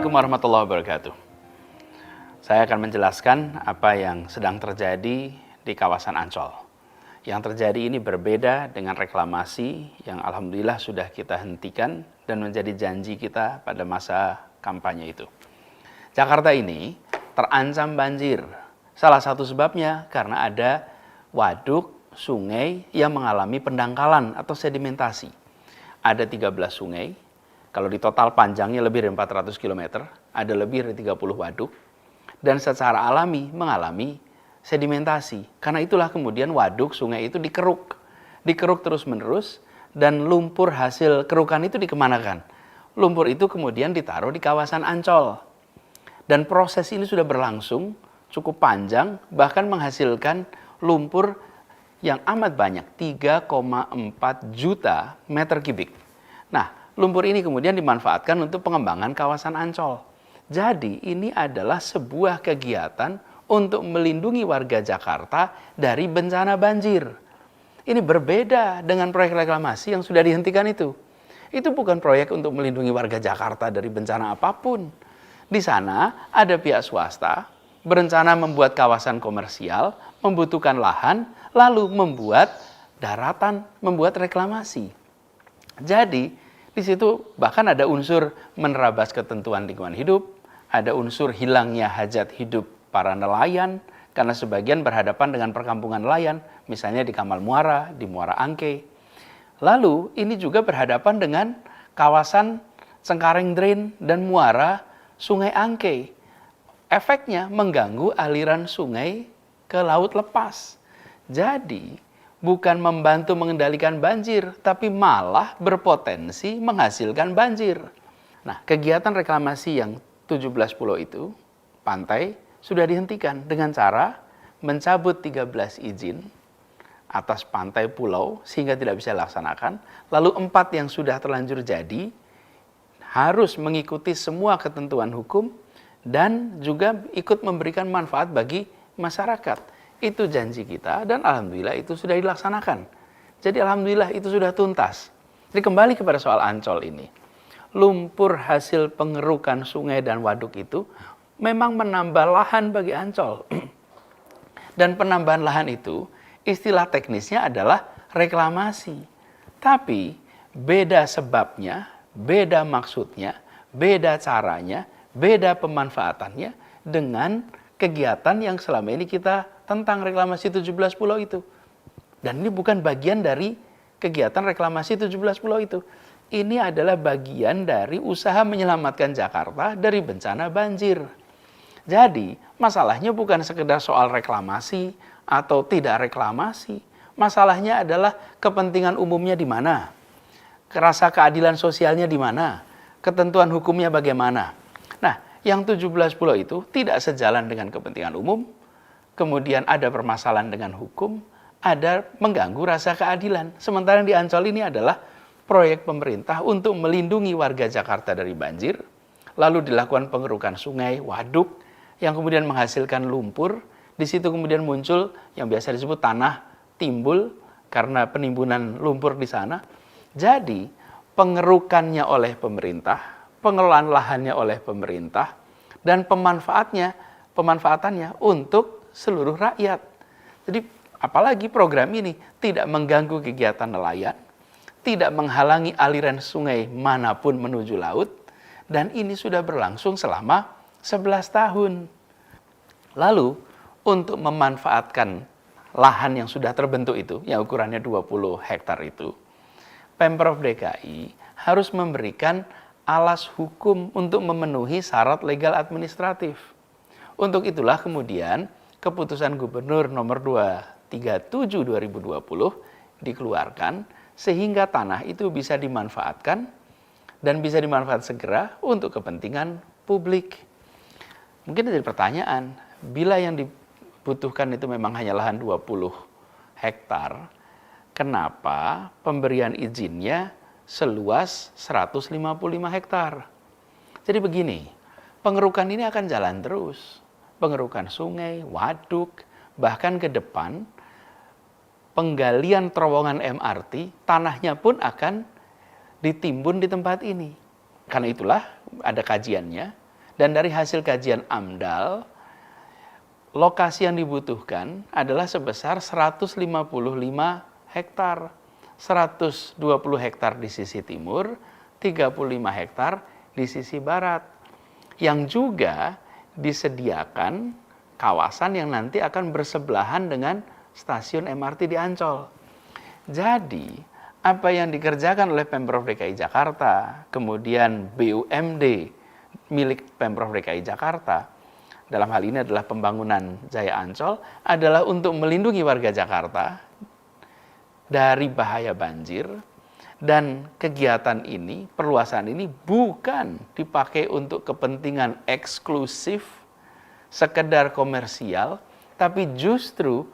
Assalamualaikum warahmatullahi wabarakatuh. Saya akan menjelaskan apa yang sedang terjadi di kawasan Ancol. Yang terjadi ini berbeda dengan reklamasi yang alhamdulillah sudah kita hentikan dan menjadi janji kita pada masa kampanye itu. Jakarta ini terancam banjir. Salah satu sebabnya karena ada waduk, sungai yang mengalami pendangkalan atau sedimentasi. Ada 13 sungai. Kalau di total panjangnya lebih dari 400 km, ada lebih dari 30 waduk, dan secara alami mengalami sedimentasi. Karena itulah kemudian waduk, sungai itu dikeruk terus-menerus, dan lumpur hasil kerukan itu dikemanakan? Lumpur itu kemudian ditaruh di kawasan Ancol. Dan proses ini sudah berlangsung cukup panjang, bahkan menghasilkan lumpur yang amat banyak, 3,4 juta meter kubik. Nah, lumpur ini kemudian dimanfaatkan untuk pengembangan kawasan Ancol. Jadi ini adalah sebuah kegiatan untuk melindungi warga Jakarta dari bencana banjir. Ini berbeda dengan proyek reklamasi yang sudah dihentikan itu. Itu bukan proyek untuk melindungi warga Jakarta dari bencana apapun. Di sana ada pihak swasta berencana membuat kawasan komersial, membutuhkan lahan, lalu membuat daratan, membuat reklamasi. Jadi di situ bahkan ada unsur menerabas ketentuan lingkungan hidup, ada unsur hilangnya hajat hidup para nelayan, karena sebagian berhadapan dengan perkampungan nelayan, misalnya di Kamal Muara, di Muara Angke. Lalu ini juga berhadapan dengan kawasan Cengkareng Drain dan muara Sungai Angke. Efeknya mengganggu aliran sungai ke laut lepas. Jadi bukan membantu mengendalikan banjir, tapi malah berpotensi menghasilkan banjir. Nah, kegiatan reklamasi yang 17 pulau itu, pantai, sudah dihentikan dengan cara mencabut 13 izin atas pantai pulau sehingga tidak bisa dilaksanakan. Lalu 4 yang sudah terlanjur jadi harus mengikuti semua ketentuan hukum dan juga ikut memberikan manfaat bagi masyarakat. Itu janji kita dan alhamdulillah itu sudah dilaksanakan. Jadi alhamdulillah itu sudah tuntas. Jadi kembali kepada soal Ancol ini. Lumpur hasil pengerukan sungai dan waduk itu memang menambah lahan bagi Ancol. Dan penambahan lahan itu istilah teknisnya adalah reklamasi. Tapi beda sebabnya, beda maksudnya, beda caranya, beda pemanfaatannya dengan kegiatan yang selama ini kita tentang reklamasi 17 pulau itu. Dan ini bukan bagian dari kegiatan reklamasi 17 pulau itu. Ini adalah bagian dari usaha menyelamatkan Jakarta dari bencana banjir. Jadi, masalahnya bukan sekedar soal reklamasi atau tidak reklamasi. Masalahnya adalah kepentingan umumnya di mana? Rasa keadilan sosialnya di mana? Ketentuan hukumnya bagaimana? Nah, yang 17 pulau itu tidak sejalan dengan kepentingan umum, kemudian ada permasalahan dengan hukum, ada mengganggu rasa keadilan. Sementara yang di Ancol ini adalah proyek pemerintah untuk melindungi warga Jakarta dari banjir, lalu dilakukan pengerukan sungai, waduk, yang kemudian menghasilkan lumpur. Di situ kemudian muncul yang biasa disebut tanah timbul karena penimbunan lumpur di sana. Jadi pengerukannya oleh pemerintah, pengelolaan lahannya oleh pemerintah, dan pemanfaatannya untuk seluruh rakyat. Jadi apalagi program ini tidak mengganggu kegiatan nelayan, tidak menghalangi aliran sungai manapun menuju laut, dan ini sudah berlangsung selama 11 tahun. Lalu untuk memanfaatkan lahan yang sudah terbentuk itu, yang ukurannya 20 hektar itu, Pemprov DKI harus memberikan alas hukum untuk memenuhi syarat legal administratif. Untuk itulah kemudian Keputusan Gubernur nomor 237 2020 dikeluarkan sehingga tanah itu bisa dimanfaatkan dan bisa dimanfaatkan segera untuk kepentingan publik. Mungkin jadi pertanyaan, bila yang dibutuhkan itu memang hanya lahan 20 hektar, kenapa pemberian izinnya seluas 155 hektar? Jadi begini, pengerukan ini akan jalan terus. Pengerukan sungai, waduk, bahkan ke depan penggalian terowongan MRT, tanahnya pun akan ditimbun di tempat ini. Karena itulah ada kajiannya, Dan dari hasil kajian AMDAL, lokasi yang dibutuhkan adalah sebesar 155 hektar. 120 hektar di sisi timur, 35 hektar di sisi barat. Yang juga disediakan kawasan yang nanti akan bersebelahan dengan stasiun MRT di Ancol. Jadi, apa yang dikerjakan oleh Pemprov DKI Jakarta, kemudian BUMD milik Pemprov DKI Jakarta, dalam hal ini adalah pembangunan Jaya Ancol, adalah untuk melindungi warga Jakarta dari bahaya banjir. Dan kegiatan ini, perluasan ini bukan dipakai untuk kepentingan eksklusif, sekedar komersial, tapi justru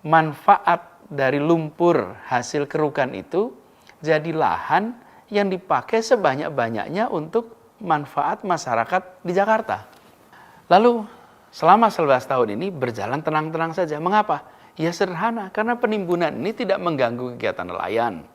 manfaat dari lumpur hasil kerukan itu jadi lahan yang dipakai sebanyak-banyaknya untuk manfaat masyarakat di Jakarta. Lalu selama 11 tahun ini berjalan tenang-tenang saja. Mengapa? Ya sederhana, karena penimbunan ini tidak mengganggu kegiatan nelayan.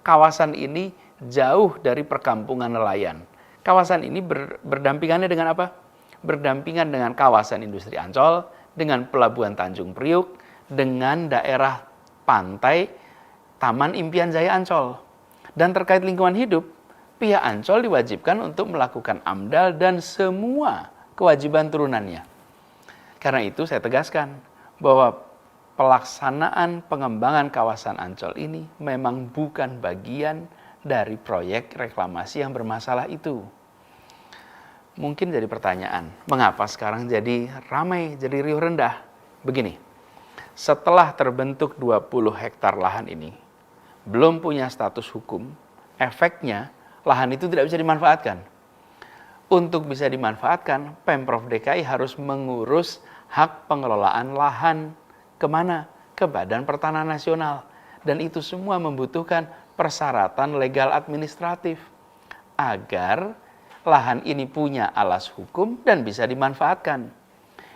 Kawasan ini jauh dari perkampungan nelayan. Kawasan ini berdampingannya dengan apa? Berdampingan dengan kawasan industri Ancol, dengan pelabuhan Tanjung Priuk, dengan daerah pantai Taman Impian Jaya Ancol. Dan terkait lingkungan hidup, pihak Ancol diwajibkan untuk melakukan AMDAL dan semua kewajiban turunannya. Karena itu saya tegaskan bahwa pelaksanaan pengembangan kawasan Ancol ini memang bukan bagian dari proyek reklamasi yang bermasalah itu. Mungkin jadi pertanyaan, mengapa sekarang jadi ramai, jadi riuh rendah? Begini, setelah terbentuk 20 hektar lahan ini, belum punya status hukum, efeknya lahan itu tidak bisa dimanfaatkan. Untuk bisa dimanfaatkan, Pemprov DKI harus mengurus hak pengelolaan lahan. Kemana? Ke Badan Pertanahan Nasional. Dan itu semua membutuhkan persyaratan legal administratif agar lahan ini punya alas hukum dan bisa dimanfaatkan.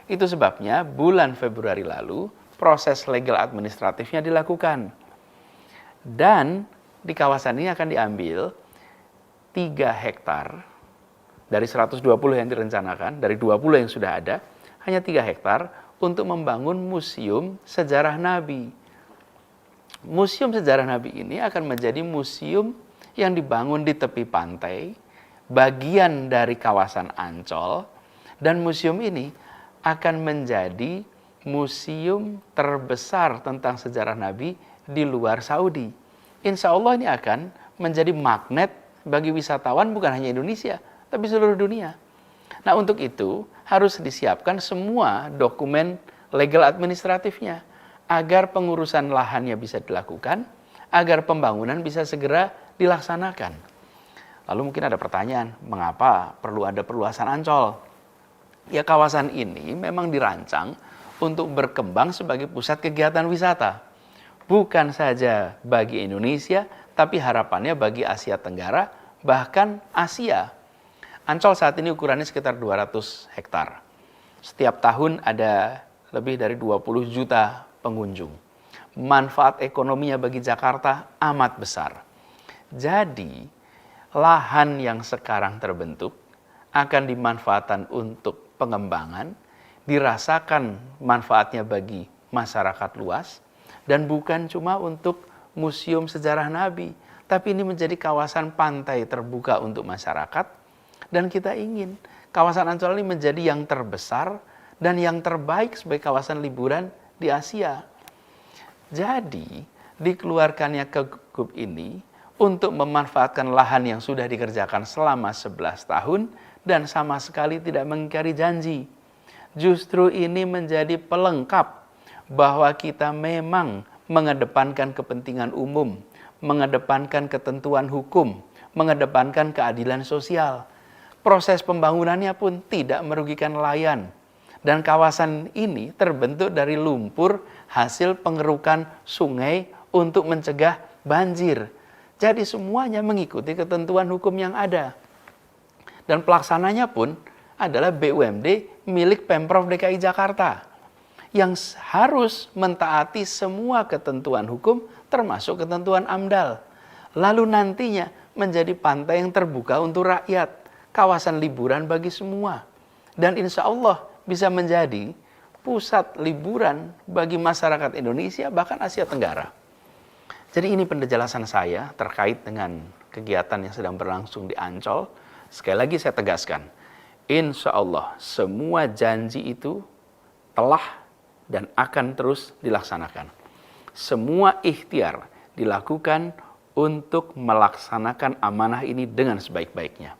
Itu sebabnya bulan Februari lalu proses legal administratifnya dilakukan. Dan di kawasan ini akan diambil 3 hektar dari 120 yang direncanakan, dari 20 yang sudah ada, hanya 3 hektar untuk membangun Museum Sejarah Nabi. Museum Sejarah Nabi ini akan menjadi museum yang dibangun di tepi pantai, bagian dari kawasan Ancol, dan museum ini akan menjadi museum terbesar tentang sejarah Nabi di luar Saudi. Insya Allah ini akan menjadi magnet bagi wisatawan bukan hanya Indonesia, tapi seluruh dunia. Nah, untuk itu harus disiapkan semua dokumen legal administratifnya agar pengurusan lahannya bisa dilakukan, agar pembangunan bisa segera dilaksanakan. Lalu mungkin ada pertanyaan, mengapa perlu ada perluasan Ancol? Ya, kawasan ini memang dirancang untuk berkembang sebagai pusat kegiatan wisata. Bukan saja bagi Indonesia, tapi harapannya bagi Asia Tenggara, bahkan Asia. Ancol saat ini ukurannya sekitar 200 hektar. Setiap tahun ada lebih dari 20 juta pengunjung. Manfaat ekonominya bagi Jakarta amat besar. Jadi, lahan yang sekarang terbentuk akan dimanfaatkan untuk pengembangan, dirasakan manfaatnya bagi masyarakat luas, dan bukan cuma untuk Museum Sejarah Nabi, tapi ini menjadi kawasan pantai terbuka untuk masyarakat, dan kita ingin kawasan Ancol ini menjadi yang terbesar dan yang terbaik sebagai kawasan liburan di Asia. Jadi, dikeluarkannya Kegub ini untuk memanfaatkan lahan yang sudah dikerjakan selama 11 tahun dan sama sekali tidak mengingkari janji. Justru ini menjadi pelengkap bahwa kita memang mengedepankan kepentingan umum, mengedepankan ketentuan hukum, mengedepankan keadilan sosial. Proses pembangunannya pun tidak merugikan nelayan. Dan kawasan ini terbentuk dari lumpur hasil pengerukan sungai untuk mencegah banjir. Jadi semuanya mengikuti ketentuan hukum yang ada. Dan pelaksananya pun adalah BUMD milik Pemprov DKI Jakarta yang harus mentaati semua ketentuan hukum termasuk ketentuan AMDAL. Lalu nantinya menjadi pantai yang terbuka untuk rakyat, kawasan liburan bagi semua. Dan insya Allah bisa menjadi pusat liburan bagi masyarakat Indonesia, bahkan Asia Tenggara. Jadi ini penjelasan saya terkait dengan kegiatan yang sedang berlangsung di Ancol. Sekali lagi saya tegaskan, insya Allah semua janji itu telah dan akan terus dilaksanakan. Semua ikhtiar dilakukan untuk melaksanakan amanah ini dengan sebaik-baiknya.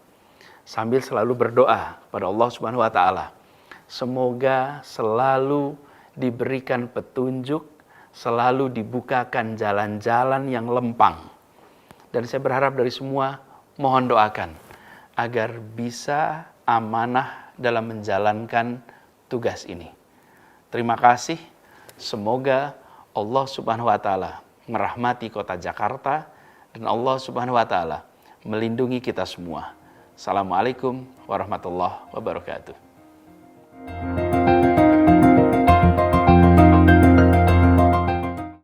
Sambil selalu berdoa kepada Allah Subhanahu wa taala, semoga selalu diberikan petunjuk, selalu dibukakan jalan-jalan yang lempang. Dan saya berharap dari semua, mohon doakan agar bisa amanah dalam menjalankan tugas ini. Terima kasih. Semoga Allah Subhanahu wa taala merahmati kota Jakarta dan Allah Subhanahu wa taala melindungi kita semua. Assalamualaikum warahmatullahi wabarakatuh.